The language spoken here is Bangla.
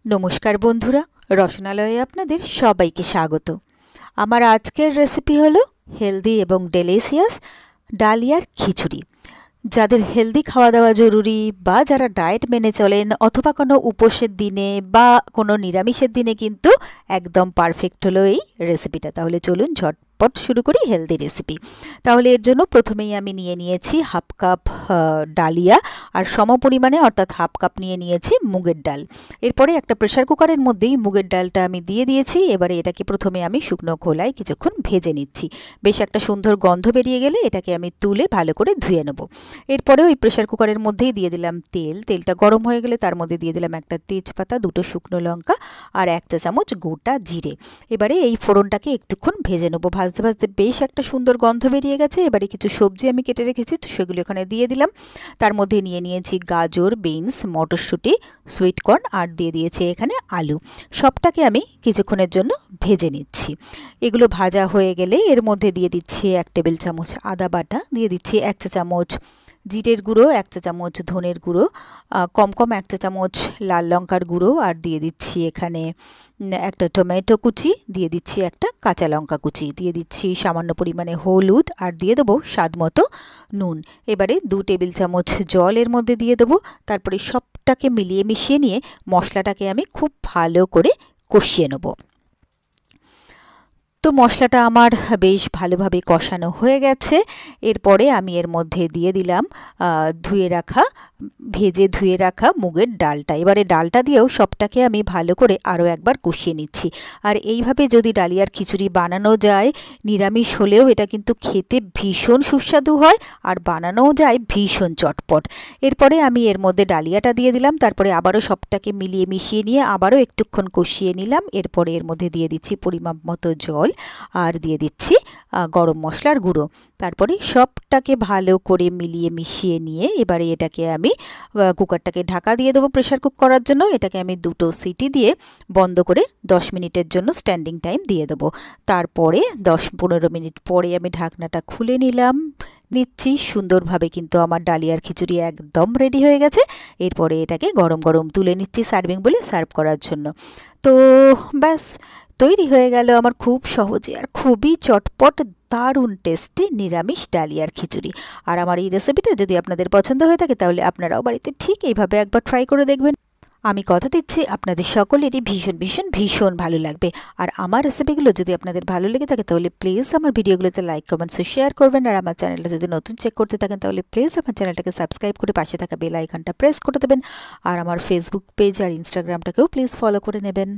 নমস্কার বন্ধুরা, রসনালয়ে আপনাদের সবাইকে স্বাগত। আমার আজকের রেসিপি হলো হেলদি এবং ডেলিশিয়াস ডালিয়ার খিচুড়ি। যাদের হেলদি খাওয়া দাওয়া জরুরি বা যারা ডায়েট মেনে চলেন অথবা কোনো উপোসের দিনে বা কোনো নিরামিষের দিনে কিন্তু একদম পারফেক্ট হলো এই রেসিপিটা। তাহলে চলুন ঝটপট শুরু করি হেলদি রেসিপি। তাহলে এর জন্য প্রথমেই আমি নিয়ে নিয়েছি হাফ কাপ ডালিয়া আর সমপরিমাণে অর্থাৎ হাফ কাপ নিয়ে নিয়েছি মুগের ডাল। এরপরে একটা প্রেসার কুকারের মধ্যেই মুগের ডালটা আমি দিয়ে দিয়েছি। এবারে এটাকে প্রথমে আমি শুকনো খোলায় কিছুক্ষণ ভেজে নিচ্ছি। বেশ একটা সুন্দর গন্ধ বেরিয়ে গেলে এটাকে আমি তুলে ভালো করে ধুয়ে নেব। এরপরে ওই প্রেসার কুকারের মধ্যেই দিয়ে দিলাম তেলটা গরম হয়ে গেলে তার মধ্যে দিয়ে দিলাম একটা তেজপাতা, দুটো শুকনো লঙ্কা আর 1 চা চামচ গোটা জিরে। এবারে এই ফোড়নটাকে একটুক্ষণ ভেজে নেবো। ভাজতে ভাজতে বেশ একটা সুন্দর গন্ধ বেরিয়ে গেছে। এবারে কিছু সবজি আমি কেটে রেখেছি, তো সেগুলো এখানে দিয়ে দিলাম। তার মধ্যে নিয়ে নিয়েছি গাজর, বিনস, মটরশুঁটি, সুইট কর্ন আর দিয়ে দিয়েছি এখানে আলু। সবটাকে আমি কিছুক্ষণের জন্য ভেজে নিচ্ছি। এগুলো ভাজা হয়ে গেলে এর মধ্যে দিয়ে দিচ্ছি 1 টেবিল চামচ আদা বাটা, দিয়ে দিচ্ছি 1 চা চামচ জিরের গুঁড়ো, 1 চা চামচ ধনের গুঁড়ো, কম 1 চা চামচ লাল লঙ্কার গুঁড়ো আর দিয়ে দিচ্ছি এখানে একটা টমেটো কুচি, দিয়ে দিচ্ছি একটা কাঁচা লঙ্কা কুচি, দিয়ে দিচ্ছি সামান্য পরিমাণে হলুদ আর দিয়ে দেবো স্বাদ মতো নুন। এবারে 2 টেবিল চামচ জল এর মধ্যে দিয়ে দেবো। তারপরে সবটাকে মিলিয়ে মিশিয়ে নিয়ে মশলাটাকে আমি খুব ভালো করে কষিয়ে নেব। তো মশলাটা আমার বেশ ভালোভাবে কষানো হয়ে গেছে। এরপরে আমি এর মধ্যে দিয়ে দিলাম ভেজে ধুয়ে রাখা মুগের ডালটা। এবারে ডালটা দিয়েও সবটাকে আমি ভালো করে আরও একবার কষিয়ে নিচ্ছি। আর এইভাবে যদি ডালিয়ার খিচুড়ি বানানো যায়, নিরামিষ হলেও এটা কিন্তু খেতে ভীষণ সুস্বাদু হয় আর বানানোও যায় ভীষণ চটপট। এরপরে আমি এর মধ্যে ডালিয়াটা দিয়ে দিলাম। তারপরে আবারও সবটাকে মিলিয়ে মিশিয়ে নিয়ে আবারও একটুক্ষণ কষিয়ে নিলাম। এরপরে এর মধ্যে দিয়ে দিচ্ছি পরিমাপ মতো জল আর দিয়ে দিচ্ছি গরম মশলার গুঁড়ো। তারপরে সবটাকে ভালো করে মিলিয়ে মিশিয়ে নিয়ে এবারে এটাকে আমি কুকারটাকে ঢাকা দিয়ে দেবো প্রেসার কুক করার জন্য। এটাকে আমি 2টো সিটি দিয়ে বন্ধ করে 10 মিনিটের জন্য স্ট্যান্ডিং টাইম দিয়ে দেবো। তারপরে 10-15 মিনিট পরে আমি ঢাকনাটা খুলে নিচ্ছি। সুন্দরভাবে কিন্তু আমার ডালিয়ার খিচুড়ি একদম রেডি হয়ে গেছে। এরপরে এটাকে গরম গরম তুলে নিচ্ছি সার্ভিং বলে সার্ভ করার জন্য। তো ব্যাস তৈরি হয়ে গেল আমার খুব সহজে আর খুবই চটপট দারুণ টেস্টি নিরামিষ ডালিয়ার খিচুড়ি। আর আমার এই রেসিপিটা যদি আপনাদের পছন্দ হয়ে থাকে তাহলে আপনারাও বাড়িতে ঠিক এইভাবে একবার ট্রাই করে দেখবেন। আমি কথা দিচ্ছি আপনাদের সকলেরই ভীষণ ভীষণ ভীষণ ভালো লাগবে। আর আমার রেসিপিগুলো যদি আপনাদের ভালো লেগে থাকে তাহলে প্লিজ আমার ভিডিওগুলোতে লাইক, কমেন্টস ও শেয়ার করবেন। আর আমার চ্যানেলটা যদি নতুন চেক করতে থাকেন তাহলে প্লিজ আমার চ্যানেলটাকে সাবস্ক্রাইব করে পাশে থাকা বেল আইকনটা প্রেস করে দেবেন। আর আমার ফেসবুক পেজ আর ইনস্টাগ্রামটাকেও প্লিজ ফলো করে নেবেন।